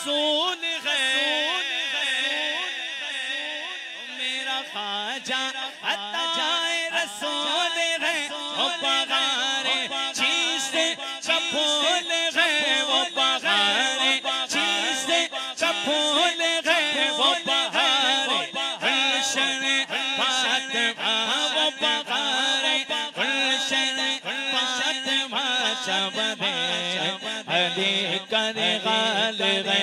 रसूल है, मेरा ख्वाजा अताए रसूल है, वो बगारे चीज़ का फूल है, वो बगारे चीज़ का फूल है, वो बगारे गुलशन फातिमा, वो बगारे गुलशन फातिमा शबने अली करे गाल गए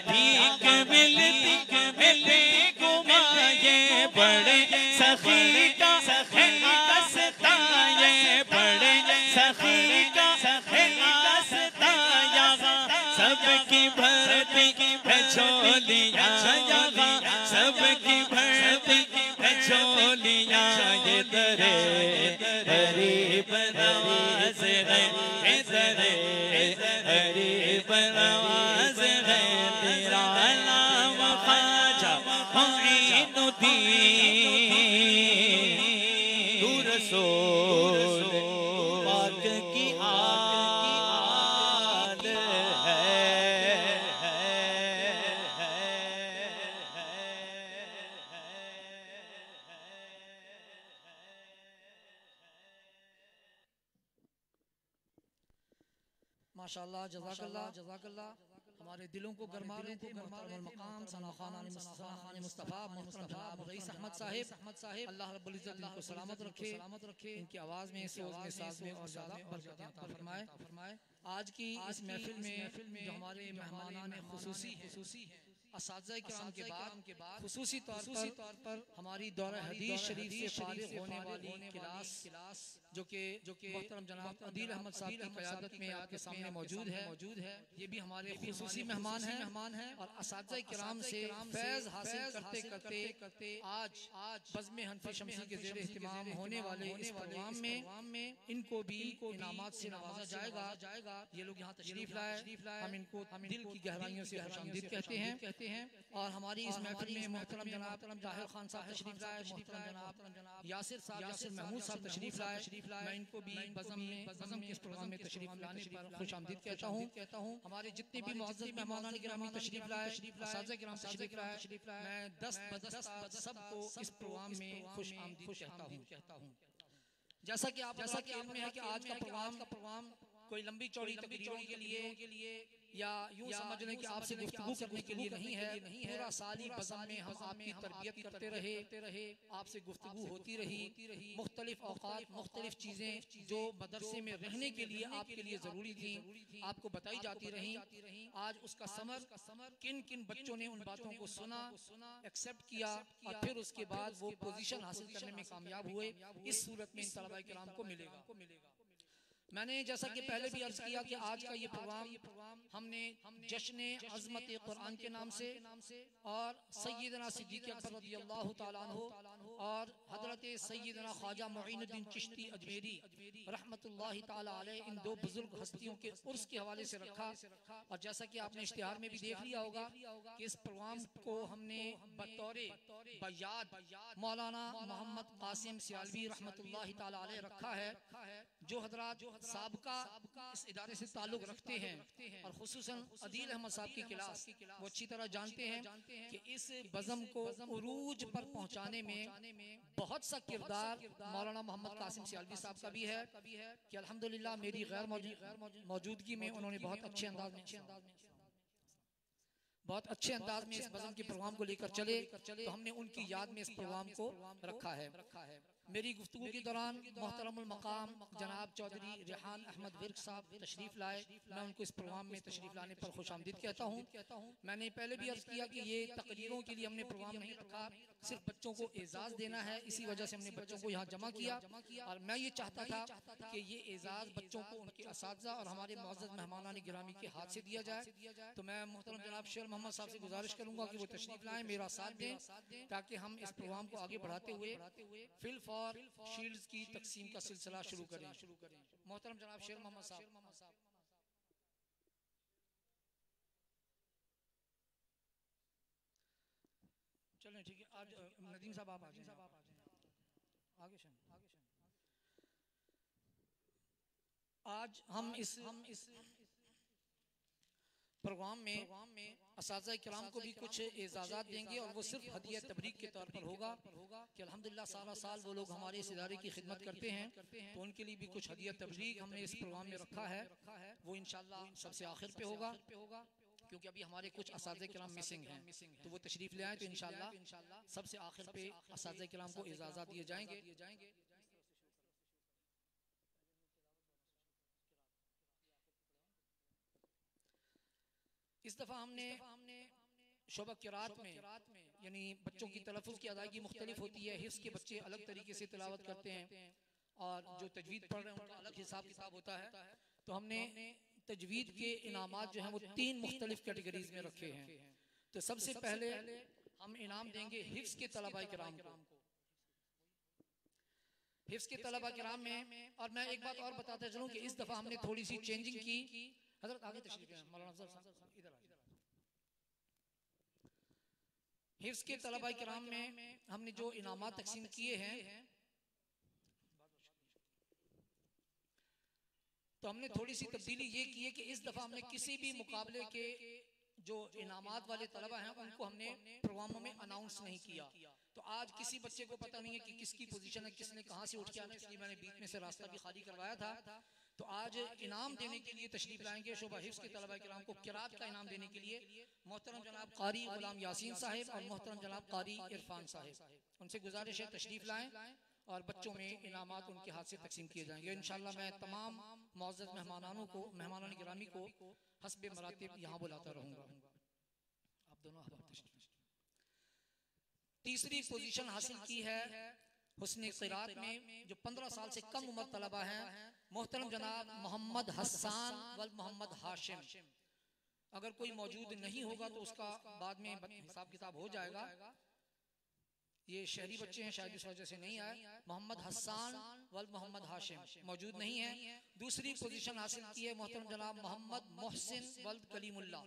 भीख मिलती मिलती गुमा, ये बड़े सखी का सस्ता, ये बड़े सखी का सस्ता, यहाँ सबकी भरती है झोलियाँ, यहाँ सबकी भरती है झोलियाँ, ये दरे गरीब नवाज है, दरे गरीब नवाज है, तेरा नाम ख्वाजा मोइनुद्दीन, तू रसूल पाक की आल है। माशाअल्लाह, जज़ाकल्लाह। हमारे दिलों को गरमा रहे थे मोहतरम मकाम सना खान मुस्तफ़ा मोहतरम जनाब रईस अहमद साहिब, अल्लाह रब्बुल इज़्ज़त इनको सलामत रखे, इनकी आवाज़ में सोज में साज में और ज़्यादा बरकत अता फरमाए। आज की इस महफिल में जो हमारे मेहमानान खुसूसी हैं, असातिज़ा किराम के बाद खुसूसी तौर पर हमारी दौरा हदीस शरीफ से फारिग होने वाली क्लास जो कि मोहतरम जनाब अदील अहमद साहब की क़यादत में आपके सामने मौजूद है, ये भी हमारे खुसूसी मेहमान हैं और असातिज़ा किराम से फैज़ हासिल करते करते आज बज़्म हनफी शमसी के ज़ेर एहतिमाम होने वाले इस प्रोग्राम में इनको भी इनामात से नवाजा जाएगा। ये लोग यहाँ तशरीफ लाए, हम इनको दिल की गहराइयों से खुशामदीद कहते हैं और हमारी इस महफिल में मोहतरम जनाब ताहिर खान साहब तशरीफ लाए, मोहतरम जनाब यासिर महमूद साहब तशरीफ लाए। मैं इनको भी बज़म के इस प्रोग्राम में तशरीफ लाने पर खुशामदीद कहता हूँ। हमारे जितने भी मुअज़्ज़ज़ मेहमानान गिरामी तशरीफ लाए, असातिज़ा किराम तशरीफ लाए, मैं दस्त बदस्त सबको इस प्रोग्राम में खुशामदीद कहता हूँ। जैसा कि आपके इल्म में है कि आज का प्रोग्राम कोई लंबी चौड़ी तकरीरों के लिए या यूं समझ लें कि आपसे गुफ्तगू करने के लिए नहीं है। पूरा साल ही बज़म में हम आपकी तरबियत करते रहे, आपसे गुफ्तगू होती रही, मुख्तलिफ औक़ात मुख्तलिफ चीज़ें जो मदरसे में रहने के लिए आपके लिए ज़रूरी थी आपको बताई जाती रहीं। आज उसका समर किन किन बच्चों ने उन बातों को सुना, एक्सेप्ट किया और फिर उसके बाद वो पोजीशन हासिल करने में कामयाब हुए, इस सूरत में इन तलबा किराम को मिलेगा। मैंने जैसा कि पहले भी अर्ज किया कि आज का ये प्रोग्राम हमने जश्न अज़मत कुरान के नाम से और सय्यदना सिद्दीक़ अकबर रज़ियल्लाहु ताला अन्हु और हज़रत सय्यदना ख्वाजा मुईनुद्दीन चिश्ती अजमेरी रहमतुल्लाहि ताला अलैह, इन दो बुजुर्ग हस्तियों के उर्स के हवाले से रखा। और जैसा कि आपने इश्तिहार में भी देख लिया होगा कि इस प्रोग्राम को हमने बतौरे बयाद मौलाना मोहम्मद कासिम सियालवी रहमतुल्लाहि ताला अलैह रखा है, जो हजरात साबका इस इदारे से ताल्लुक़ रखते हैं और खुसूसन अदील अहमद साहब की क्लास वो अच्छी तरह जानते हैं कि इस बज़म को उरूज पर पहुंचाने में बहुत सा किरदार मौलाना मोहम्मद कासिम सियालवी साहब का भी है कि अल्हम्दुलिल्लाह मेरी गैर मौजूदगी में उन्होंने बहुत अच्छे अंदाज में इस बज़म के प्रोग्राम को लेकर चले, तो हमने उनकी याद में इस प्रोग्राम को रखा है। मेरी गुफ्तगू के दौरान मोहतरमुल मकाम जनाब चौधरी रेहान अहमद विर्क साहब तशरीफ लाए, मैं उनको इस प्रोग्राम में तशरीफ लाने पर खुशामदीद कहता हूँ। मैंने पहले भी अर्ज किया कि ये तकरीरों के लिए हमने प्रोग्राम नहीं रखा, सिर्फ बच्चों को एजाज़ देना है, इसी वजह से हमने बच्चों को यहाँ जमा किया और मैं ये चाहता था कि ये एजाज़ बच्चों को उनके असातिज़ा और हमारे मुअज़्ज़ज़ मेहमानान गिरामी के हाथ से दिया जाए। तो मैं मोहतरम जनाब शेर मोहम्मद साहब से गुजारिश करूँगा कि वो तशरीफ लाएँ, मेरा साथ दें, ताकि हम इस प्रोग्राम को आगे बढ़ाते हुए फिल फॉर शील्ड्स की तकसीम का सिलसिला शुरू करें। मोहतरम जनाब शेर मोहम्मद साहब। चलें ठीक है, आज नदीम साहब आप आ जाएं, आगे आज हम इस प्रोग्राम में असातिज़ा किराम को भी कुछ एजाज़ात देंगे और वो सिर्फ हदिया तबरीक के तौर पर होगा कि अल्हम्दुलिल्लाह सारा साल वो लोग हमारे इस इदारे की खिदमत करते हैं, तो उनके लिए भी कुछ हदिया तबरीक हमने इस प्रोग्राम में रखा है। वो इंशाअल्लाह सबसे आखिर पे होगा, क्योंकि अभी हमारे कुछ असातिज़ा किराम मिसिंग हैं, तो वो तशरीफ ले आए तो इंशाअल्लाह सबसे आखिर पे असातिज़ा किराम को एजाज़ात दिए जाएंगे। इस दफ़ा हमने शोबा किरात में यानी बच्चों की तलफ़ुज़ की अदायगी मुख्तलिफ होती है, हिफ्ज़ के बच्चे अलग तरीके से तिलावत करते हैं और जो तजवीद पढ़ रहे हैं उनका अलग हिसाब किताब होता है। तो हमने तजवीद के इनामात जो हैं वो 3 मुख्तलिफ कैटेगरीज में रखे हैं। तो सबसे पहले हम इनाम देंगे हिफ्ज़ के तलबा किराम को। हिफ्ज़ के तलबा किराम में, और मैं एक बात और बताता चलूं कि इस दफ़ा हमने थोड़ी सी चेंजिंग की। हज़रत आगे तशरीफ लाएं, मौलाना अफजल साहब इधर आइए। हिफ्ज़ के तलबा किराम में हमने जो इनामात तकसीम किए हैं, तो हमने थोड़ी सी तब्दीली ये की है कि इस दफा हमने किसी भी मुकाबले के जो इनामात वाले तलबा हैं उनको हमने प्रोग्रामों में अनाउंस नहीं किया। तो आज किसी बच्चे को पता नहीं है कि किसकी पोजीशन है, किसने कहां से उठ के आना, इसलिए मैंने बीच में से रास्ता भी खाली करवाया था। तो आज इनाम देने के लिए तशरीफ लाएंगे शोबा हिफ्ज़ के तलबा किराम को किरात का इनाम देने के लिए मोहतरम जनाब कारी गुलाम यासीन साहिब और मोहतरम जनाब कारी इरफान साहिब, उनसे गुजारिश है तशरीफ लाएं और बच्चों में इनामात उनके हाथ से तकसीम किए जाएंगे। इंशाअल्लाह मैं तमाम मुअज़्ज़ज़ मेहमानान गिरामी को हस्बे मरातिब यहाँ बुलाता रहूँगा। आप दोनों तीसरी पोजीशन हासिल की है हुस्न क़िरात में, जो 15 साल से कम उम्र तलबा हैं, मोहतरम जनाब मोहम्मद हसन वल मोहम्मद हाशिम। अगर कोई मौजूद नहीं होगा तो उसका बाद में हिसाब किताब हो जाएगा। ये शहरी बच्चे हैं, शायद इस वजह से नहीं आए। मोहम्मद हसन वल मोहम्मद हाशिम मौजूद नहीं है। दूसरी पोजीशन हासिल की है मोहतरम जनाब मोहम्मद मोहसिन वल कलीमुल्लाह।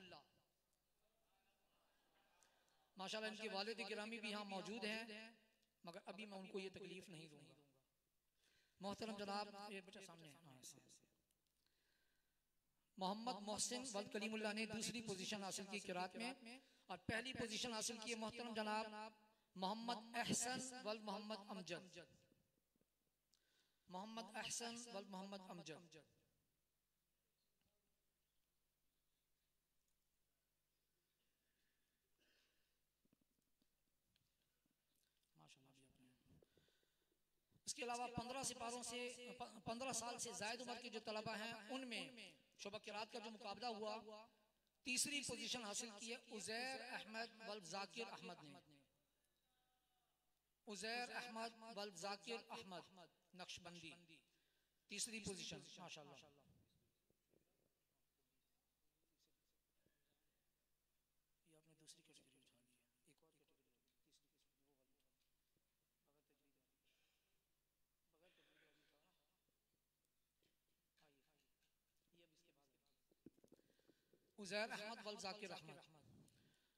माशाल्लाह इनके वालिद गिरामी भी यहाँ मौजूद हैं, मगर अभी मैं उनको ये तकलीफ नहीं दूंगा। मोहतरम जनाब ये बच्चा सामने मोहम्मद मोहसिन वल कलीमुल्लाह ने दूसरी पोजीशन हासिल की किरात में, और पहली पोजीशन हासिल की है मोहतरम जनाब मोहम्मद अहसन वल मोहम्मद अमजद। मोहम्मद अहसन वल मोहम्मद अमजद। इसके अलावा 15 साल से जायद उम्र के जो तलबा हैं उनमें शोबा किरात का जो मुकाबला हुआ, तीसरी पोजीशन हासिल की है उज़ैर अहमद वल जाकिर अहमद ने। उज़ैर अहमद वल जाकिर अहमद नक्शबंदी, तीसरी पोजीशन। माशाल्लाह ये आपने दूसरी कैटेगरी उठा ली है, एक और कैटेगरी तीसरी वो वाली बगैर तजवीद वाली था ना। ये अब इसके बाद उज़ैर अहमद वल जाकिर अहमद।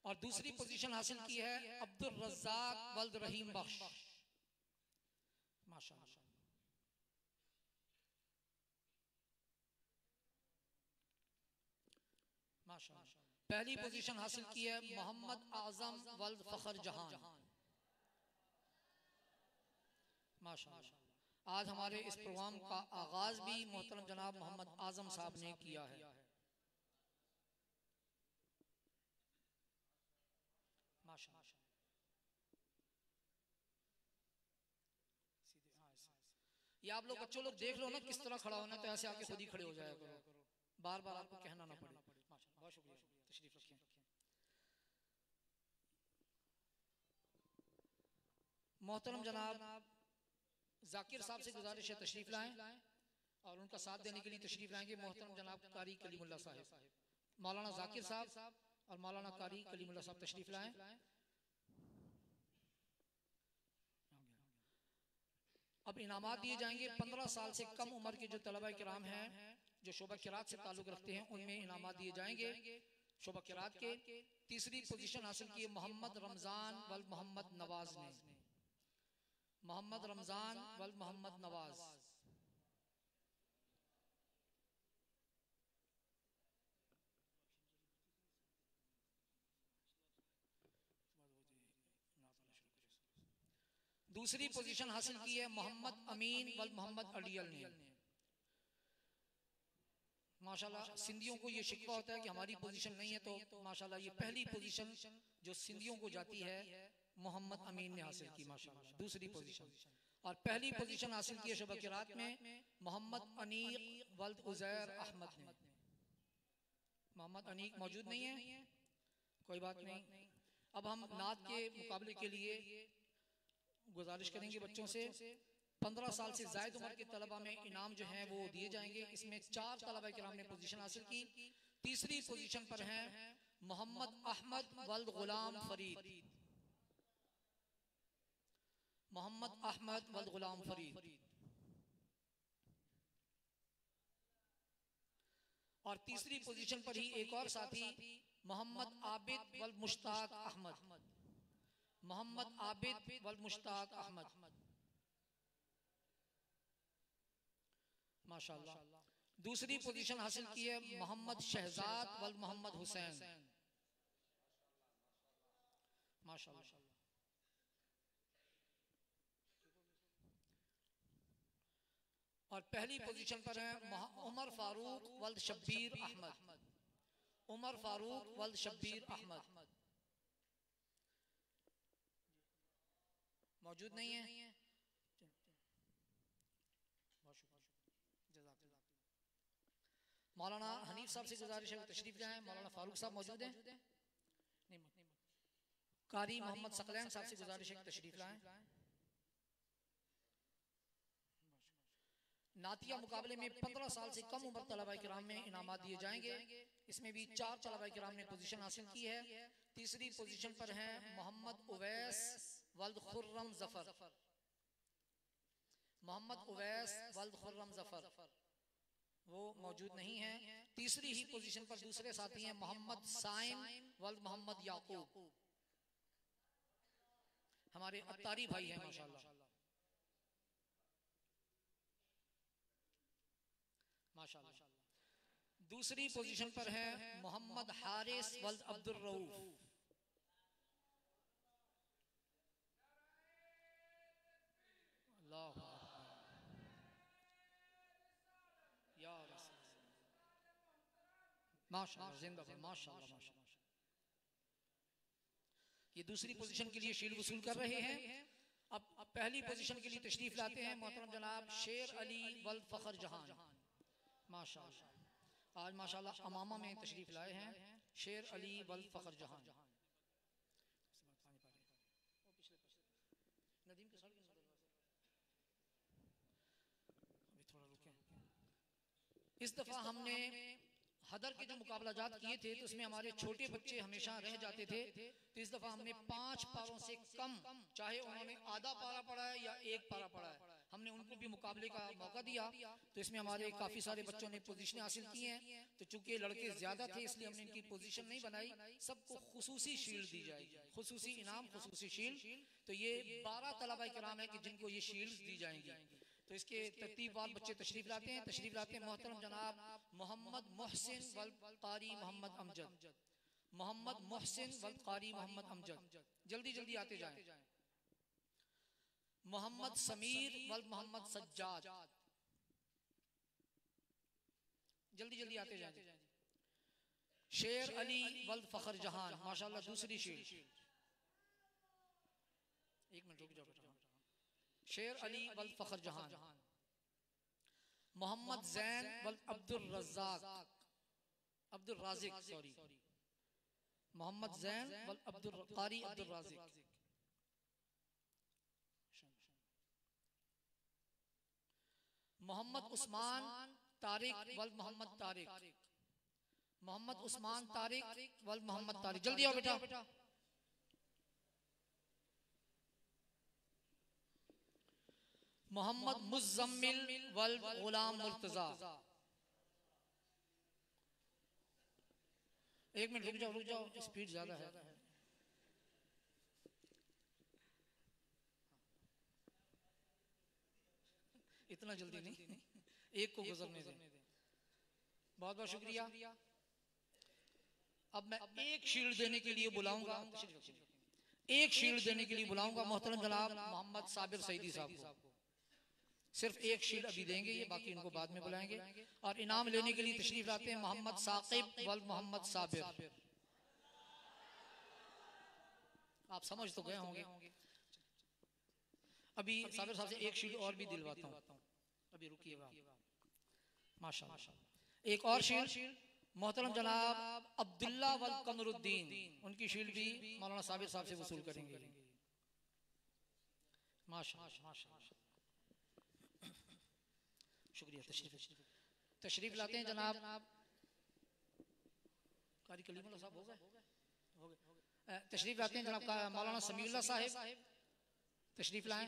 और दूसरी पोजीशन हासिल की है अब्दुल रज़्ज़ाक वल्द रहीम बख्श। माशाअल्लाह। माशाअल्लाह। पहली पोजीशन हासिल की है मोहम्मद आजम वल्द फखर जहान। माशाअल्लाह। आज हमारे इस प्रोग्राम का आगाज भी मोहतरम जनाब मोहम्मद आजम साहब ने किया है। माशाअल्लाह। ये आप लोग बच्चों लोग देख लो ना किस तरह खड़ा होना, तो ऐसे आके खुद ही खड़े हो जाया करो, बार बार आपको कहना ना पड़े। बहुत शुक्रिया, तशरीफ रखें। मोहतरम जनाब जाकिर साहब से गुजारिश है तशरीफ लाएं, और उनका साथ देने के लिए तशरीफ लाएंगे मोहतरम जनाब कारी कलीमुल्लाह साहिब। मौलाना जाकिर साहब और मौलाना कारी कलीमुल्लाह साहब तशरीफ लाएं। अब इनामात दिए जाएंगे। 15 साल से कम उम्र के जो तलबा किराम हैं जो शोबा किरात से ताल्लुक रखते हैं उनमें इनामात दिए जाएंगे। शोबा किरात के तीसरी पोजीशन हासिल की है मोहम्मद रमजान वल मोहम्मद नवाज ने। मोहम्मद रमजान वल मोहम्मद नवाज। दूसरी पोजीशन हासिल की है मोहम्मद अमीन वल मोहम्मद अलियल ने। माशाल्लाह सिंधियों को ये शिकवा होता है कि हमारी पोजीशन नहीं है, तो माशाल्लाह ये पहली पोजीशन जो सिंधियों को जाती है मोहम्मद अमीन ने हासिल की माशाल्लाह, दूसरी पोजीशन। और पहली पोजीशन हासिल की है शब की रात में मोहम्मद अनीक वल्द उजैर अहमद ने। मोहम्मद अनीक मौजूद नहीं है, कोई बात नहीं। अब हम नात के मुकाबले के लिए गुजारिश करेंगे बच्चों से, 15 साल से जायद उम्र के तलबा में इनाम जो हैं वो दिए जाएंगे। इसमें 4 तलबा किराम ने पोजीशन हासिल की। तीसरी पोजीशन पर हैं मोहम्मद अहमद वल्द गुलाम फरीद, मोहम्मद अहमद वल्द गुलाम फरीद। और तीसरी पोजीशन पर ही एक और साथी मोहम्मद आबिद वल्द मुश्ताक अहमद, मोहम्मद आबिद वल्द मुश्ताक अहमद माशाल्लाह। दूसरी पोजीशन हासिल की है मोहम्मद शहजाद वल्द मोहम्मद हुसैन माशाल्लाह। और पहली पोजीशन पर है उमर फारूक वल्द शब्बीर अहमद, उमर फारूक वल्द शब्बीर अहमद मौजूद नहीं है। मौलाना हनीफ साहब से गुजारिश है तशरीफ लाएं। मौलाना फारूक साहब मौजूद हैं? नहीं। कारी मोहम्मद सकलैन साहब से गुजारिश है तशरीफ लाएं। नातिया मुकाबले में 15 साल से कम उम्र तलबा किराम में इनामात दिए जाएंगे। इसमें भी 4 तलबा किराम ने पोजीशन हासिल की है। तीसरी पोजीशन पर है मोहम्मद उवैस वल्द खुर्रम जफर, मोहम्मद उवैस वल्द खुर्रम जफर वो मौजूद नहीं है। तीसरी ही पोजीशन पर दूसरे साथी हैं मोहम्मद साइम वल्द मोहम्मद याकूब, हमारे अत्तारी भाई हैं माशाल्लाह माशाल्लाह। दूसरी पोजीशन पर है मोहम्मद हारिस वल्द अब्दुल रऊफ, अल्लाह या रसूल माशाल्लाह, जिंदाबाद माशाल्लाह माशाल्लाह। ये दूसरी पोजीशन के लिए शील्ड वसूल कर रहे हैं। अब पहली पोजीशन के लिए तशरीफ लाते हैं मोहतरम जनाब शेर अली वल्द फखर जहान माशाल्लाह। आज माशाल्लाह अमामा में तशरीफ लाए हैं शेर अली वल्द फखर जहान। अभी थोड़ा रुके। इस दफा हमने हदर के जो मुकाबला जात किए थे तो उसमें हमारे छोटे बच्चे हमेशा रह जाते थे। तो इस दफा हमने 5 पारों से कम, चाहे उन्होंने आधा पारा पढ़ा है या 1 पारा पढ़ा है, हमने उनको भी मुकाबले का मौका दिया। तो इसमें हमारे काफी सारे बच्चों ने पोजीशन हासिल की हैं। तो चूंकि लड़के ज्यादा थे इसलिए हमने इनकी पोजीशन नहीं बनाई। सबको खुसूसी शील्ड दी जाएगी, खुसूसी इनाम, खुसूसी शील्ड। तो ये 12 तलबा किराम है कि जिनको ये शील्ड दी जाएंगी। तो इसके तरतीबवार बच्चे तशरीफ लाते हैं। तशरीफ लाते हैं मोहतरम जनाब मोहम्मद मोहसिन वल्द कारी मोहम्मद अमजद, मोहम्मद मोहसिन वल्द कारी मोहम्मद अमजद, जल्दी जल्दी आते जाएं। मोहम्मद समीर वल्द मोहम्मद सज्जाद, जल्दी जल्दी आते जाएं। शेर अली वल्द फखर जहान माशाल्लाह, दूसरी शील्ड। एक मिनट रुक जाओ बेटा। शेर अली वल्द फखर जहान। मोहम्मद जैन वल्द अब्दुल रज़ाक, अब्दुल राज़िक सॉरी, मोहम्मद जैन वल्द अब्दुल कारी अब्दुल राज़िक। मोहम्मद उस्मान तारिक वल्द मोहम्मद तारिक, मोहम्मद उस्मान तारिक वल्द मोहम्मद तारिक, जल्दी आओ बेटा। मोहम्मद मुज़म्मिल वल्द गुलाम मुर्तजा। एक मिनट रुक जाओ, स्पीड ज्यादा है। इतना जल्दी नहीं, एक को गुजरने दें। बहुत बहुत शुक्रिया। अब मैं एक शील्ड देने के लिए बुलाऊंगा। एक शील्ड देने के लिए बुलाऊंगा मोहतरम जनाब मोहम्मद साबिर सईदी साहब को। सिर्फ एक शील्ड अभी देंगे ये, बाकी इनको बाद में बुलाएंगे। और इनाम लेने के लिए तशरीफ लाते हैं मोहम्मद साकिब वल मोहम्मद साबिर। आप समझ तो गए होंगे। अभी साबिर साहब से एक शील्ड और भी दिलवाता हूँ, अभी रुकिएगा माशाअल्लाह। एक और शील्ड मोहतरम जनाब अब्दुल्ला वल कमरुद्दीन, उनकी शील्ड भी मौलाना साबिर साहब से वसूल करेंगे माशाअल्लाह। शुक्रिया। तशरीफ लाते हैं जनाब कारी कलीमुल्लाह साहब। हो गए। तशरीफ लाते हैं जनाब मौलाना समीउल्लाह साहिब, तशरीफ लाएं।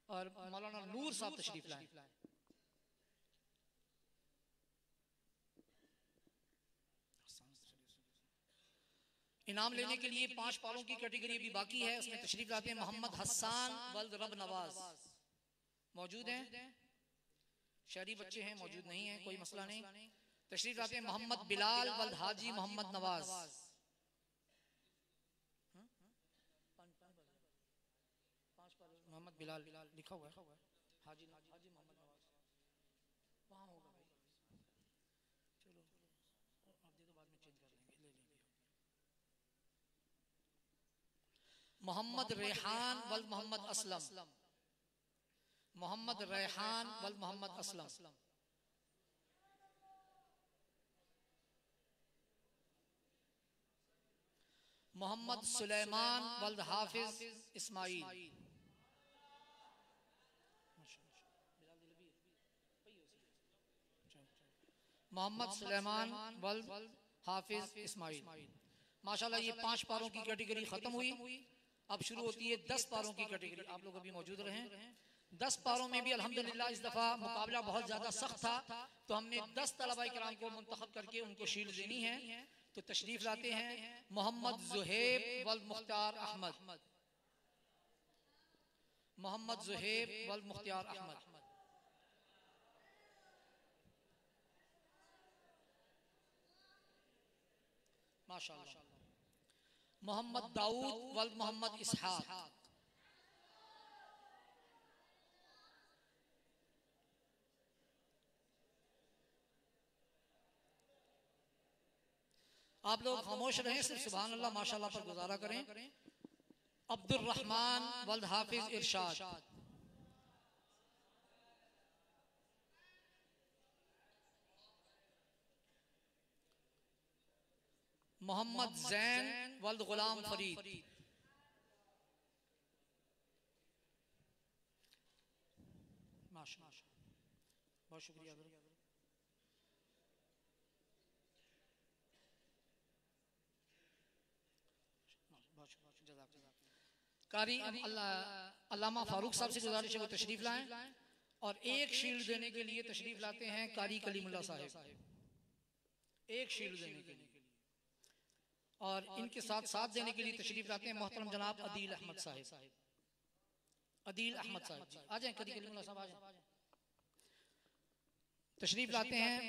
और मौलाना नूर साहब तशरीफ लाएं। इनाम लेने के लिए 5 पारों की कैटेगरी भी बाकी है, उसमें तशरीफ लाते हैं मोहम्मद हसन वल्द रब नवाज। मौजूद हैं? शहरी बच्चे हैं, मौजूद नहीं है, कोई मसला नहीं। तशरीफ लाते हैं मोहम्मद बिलाल वल्द हाजी मोहम्मद नवाज। मोहम्मद बिलाल लिखा हुआ है, हाजी मोहम्मद नवाज वहाँ होगा भाई। चलो आप दे दो, बाद में चेंज कर लेंगे, ले लेंगे। मोहम्मद रेहान वल्द मोहम्मद असलम। मोहम्मद रेहान वल्द मोहम्मद असलम। मोहम्मद सुलेमान वल्द हाफिज इस्माइल। मोहम्मद सुलेमान वल्द हाफिज इस्माइल। माशाल्लाह ये 5 पारों की कैटेगरी खत्म हुई। अब शुरू होती है 10 पारों की कैटेगरी। आप लोग अभी मौजूद रहे। 10 पारों में भी अल्हम्दुलिल्लाह इस दफा मुकाबला बहुत ज्यादा सख्त था, तो हमने 10 तलबा किराम को मुंतखब करके उनको शील्ड देनी है। तो तशरीफ लाते हैं मोहम्मद जुहैब वल मुख्तार अहमद। मोहम्मद जुहैब वल मुख्तार अहमद। माशाअल्लाह। मोहम्मद दाऊद वल मोहम्मद इसहाक। आप लोग खामोश रहें, सिर्फ सुभान अल्लाह माशाअल्लाह पर गुजारा करें। अब्दुल रहमान वल्द हाफिज इरशाद। मोहम्मद जैन वल्द गुलाम फरीद। माशाअल्लाह, बहुत शुक्रिया। कारी अल्लामा फारूक साहब से गुजारिश है वो तशरीफ लाएं। और एक शील्ड देने के लिए तशरीफ लाते हैं कारी कलीमुल्लाह साहिब। एक शील्ड देने के लिए। और इनके साथ साथ देने के लिए तशरीफ लाते हैं मोहतरम जनाब अदील अहमद साहिब। अदील अहमद साहिब आ जाएं, कारी कलीमुल्लाह साहब आ जाएं। तशरीफ लाते हैं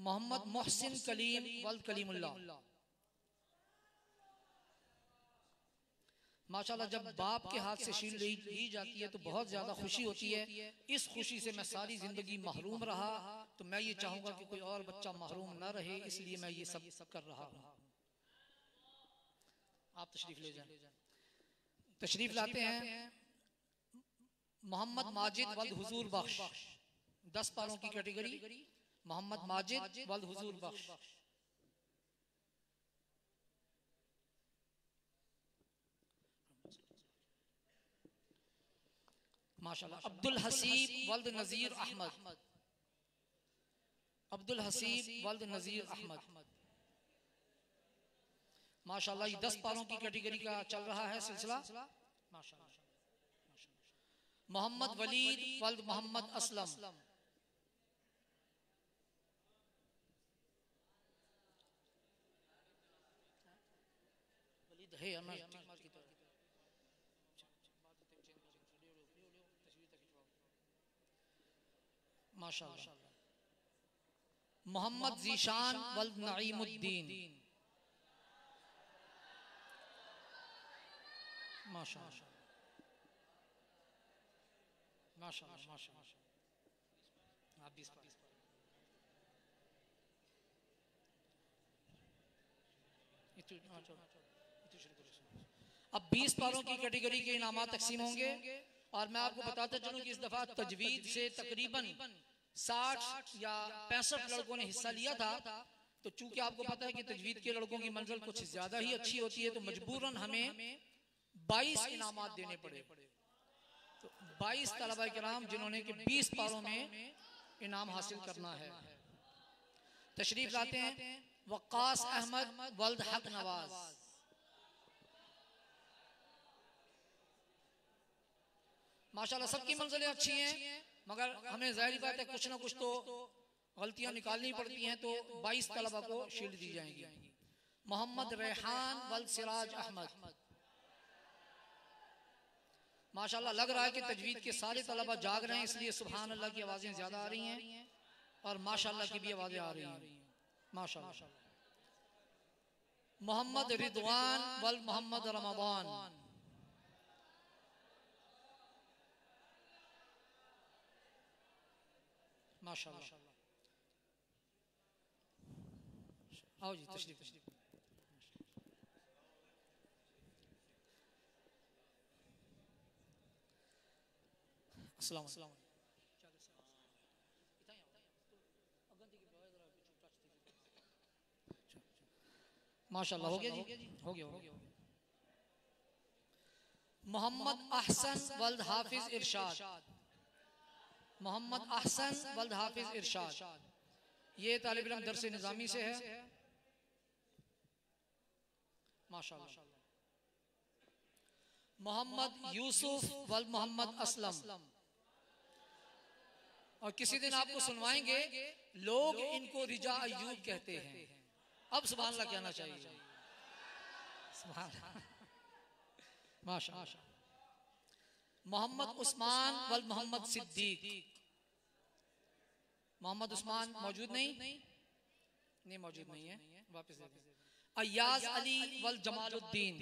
मोहम्मद मोहसिन कलीम वल्द कलीमुल्लाह। माशाल्लाह, जब बाप के हाथ से शील्ड ली जाती है तो बहुत ज्यादा खुशी होती है। इस खुशी से मैं सारी जिंदगी महरूम रहा, तो मैं ये चाहूंगा कि कोई और बच्चा महरूम ना रहे, इसलिए मैं ये सब कर रहा हूं। आप तशरीफ ले जाएं। तशरीफ लाते हैं मोहम्मद माजिद वल्द हुजूर बख्श। 10 पारों की कैटेगरी। मोहम्मद माजिद वल्द हुजूर बख्श। माशाल्लाह। अब्दुल हसीब वल्द नजीर अहमद। अब्दुल हसीब वल्द नजीर अहमद। माशाल्लाह, ये 10 पारों की कैटेगरी का चल रहा है सिलसिला। माशाल्लाह। मोहम्मद वलीद वल्द मोहम्मद असलम। वलीद है माशाल्लाह। मोहम्मद जीशान वल्द नईमुद्दीन। माशाअल्लाह माशाअल्लाह माशाअल्लाह। आप 20 पार। अब 20 पारों की कैटेगरी के इनामात तकसीम होंगे और मैं आपको बताता चलूं कि इस दफा तजवीद से तकरीबन 60 या 65 लड़कों ने हिस्सा लिया था। तो चूंकि आपको पता है कि तजवीद के लड़कों की मंजिल कुछ ज्यादा ही अच्छी होती है, तो मजबूरन हमें 22 इनामात देने पड़े। तो 22 तलबा किराम जिन्होंने कि 20 पारों में इनाम हासिल करना है, तशरीफ लाते हैं। वक्कास अहमद वल्द हक नवाज, माशाल्लाह सबकी मंजिलें अच्छी हैं, मगर हमें जाहिर बात है कुछ ना कुछ तो गलतियां निकालनी पड़ती हैं। तो 22 तलबा को शील्ड दी जाएंगी। मोहम्मद रेहान वल्द सिराज अहमद, माशाल्लाह लग रहा है कि तजवीद के सारे तलबा जाग रहे हैं, इसलिए सुभान अल्लाह की आवाजें ज्यादा आ रही हैं और माशाल्लाह की भी आवाजें आ रही हैं माशाल्लाह। मोहम्मद रिदवान वल मोहम्मद रमदान, माशाल्लाह। आओ जी तशरीफ। अस्सलाम वालेकुम। माशाल्लाह हो गया जी, हो गया। मोहम्मद अहसन वल्द हाफिज इरशाद, मोहम्मद अहसन वल्द हाफिज इरशाद, ये तालिब इल्म दरस निज़ामी से है माशाल्लाह। मोहम्मद यूसुफ वल्द मोहम्मद असलम, और किसी दिन आपको सुनवाएंगे लोग इनको रिजा अय्यूब कहते हैं। अब सुभान अल्लाह कहना चाहिए, सुभान माशाअल्लाह। मोहम्मद उस्मान वल मोहम्मद सिद्दीक, मोहम्मद उस्मान मौजूद नहीं मौजूद नहीं है, वापस दे दें। अय्याज अली वल जमालुद्दीन,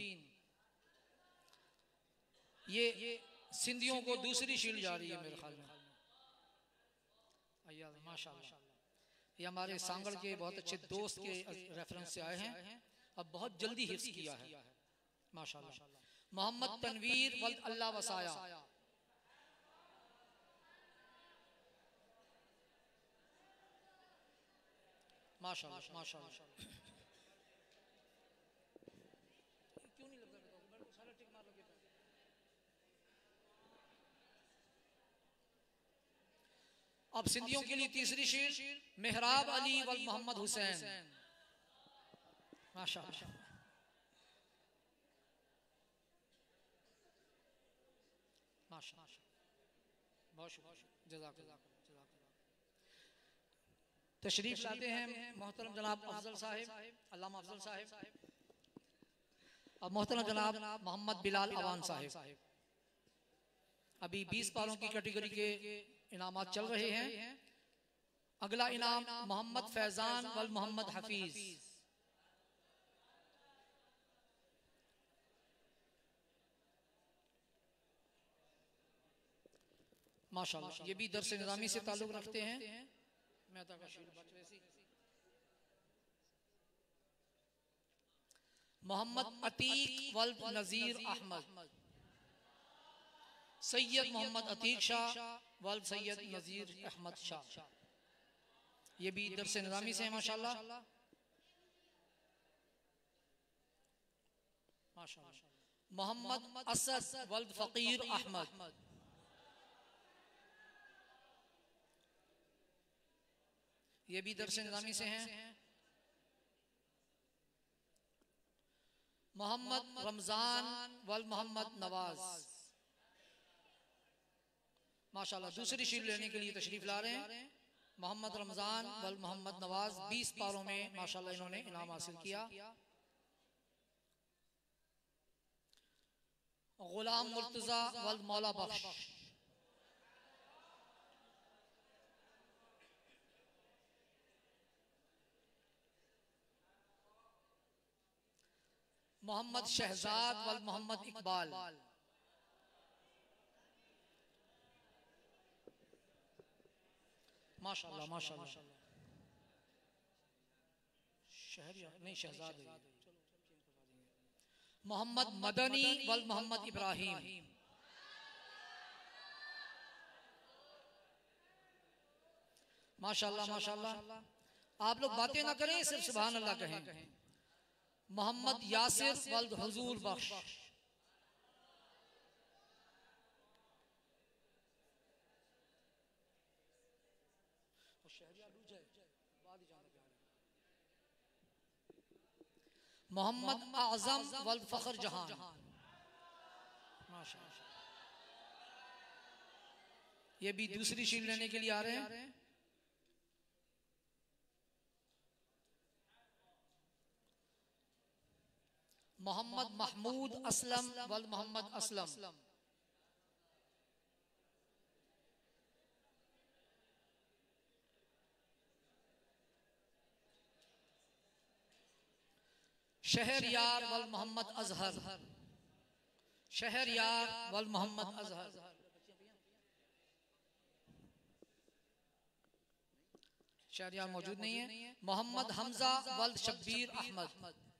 ये सिंधियों को दूसरी शील्ड जा रही है मेरे ख्याल में। अय्याज माशाअल्लाह, ये हमारे सांगड़ के बहुत अच्छे दोस्त के रेफरेंस से आए हैं, अब बहुत जल्दी हिफ्ज किया है माशाअल्लाह। मोहम्मद तनवीर वल्द अल्लाह वसाया, माशाअल्लाह माशाअल्लाह। क्यों नहीं लगता मेरे को सारा टिक मार लगे। अब सिंधियों के लिए तीसरी शील्ड मेहराब अली वल मोहम्मद हुसैन, माशाअल्लाह माशाअल्लाह, बहुत शुक्रिया, जज़ाकल्लाह। तशरीफ लाते हैं मोहतरम जनाब अफजल साहिब, अल्लामा अफजल साहिब, अब मोहतरम जनाब मोहम्मद बिलाल अवान साहिब। अभी 20 पारों की कैटेगरी के इनामात चल रहे हैं। अगला इनाम मोहम्मद फैजान वल मोहम्मद हफीज, माशाअल्लाह, ये भी दरस निज़ामी से ताल्लुक रखते हैं। मोहम्मद अतीक वल नजीर अहमद, सैयद मोहम्मद अतीक शाह वल सैयद नजीर अहमद शाह, ये भी दरस निज़ामी से है माशाअल्लाह माशाअल्लाह। मोहम्मद असद वल फकीर अहमद, ये भी दरस निज़ामी से हैं। मोहम्मद रमजान वल मोहम्मद नवाज, माशाअल्लाह दूसरी शील्ड लेने के लिए तशरीफ ला रहे हैं। मोहम्मद रमजान वल मोहम्मद नवाज 20 पारों में माशाअल्लाह इन्होंने इनाम हासिल किया। गुलाम मुर्तजा वल मौला बख्श, मोहम्मद शहजाद वल मोहम्मद इकबाल। माशाल्लाह माशाल्लाह। शहरियार नहीं शहजाद है। मोहम्मद मदनी वल मोहम्मद इब्राहिम। माशाल्लाह माशाल्लाह। आप लोग बातें ना करें, सिर्फ सुभान अल्लाह कहें। मोहम्मद यासिर वल हुजूर बख्श। मोहम्मद आजम वल फखर जहान। माशाल्लाह। ये भी दूसरी शील्ड लेने के लिए आ रहे हैं। मोहम्मद महमूद असलम वल मोहम्मद असलम। शहरयार वल मोहम्मद अजहर। शहरयार वल मोहम्मद अजहर। शहरयार मौजूद नहीं है। मोहम्मद हमजा वल शब्बीर अहमद।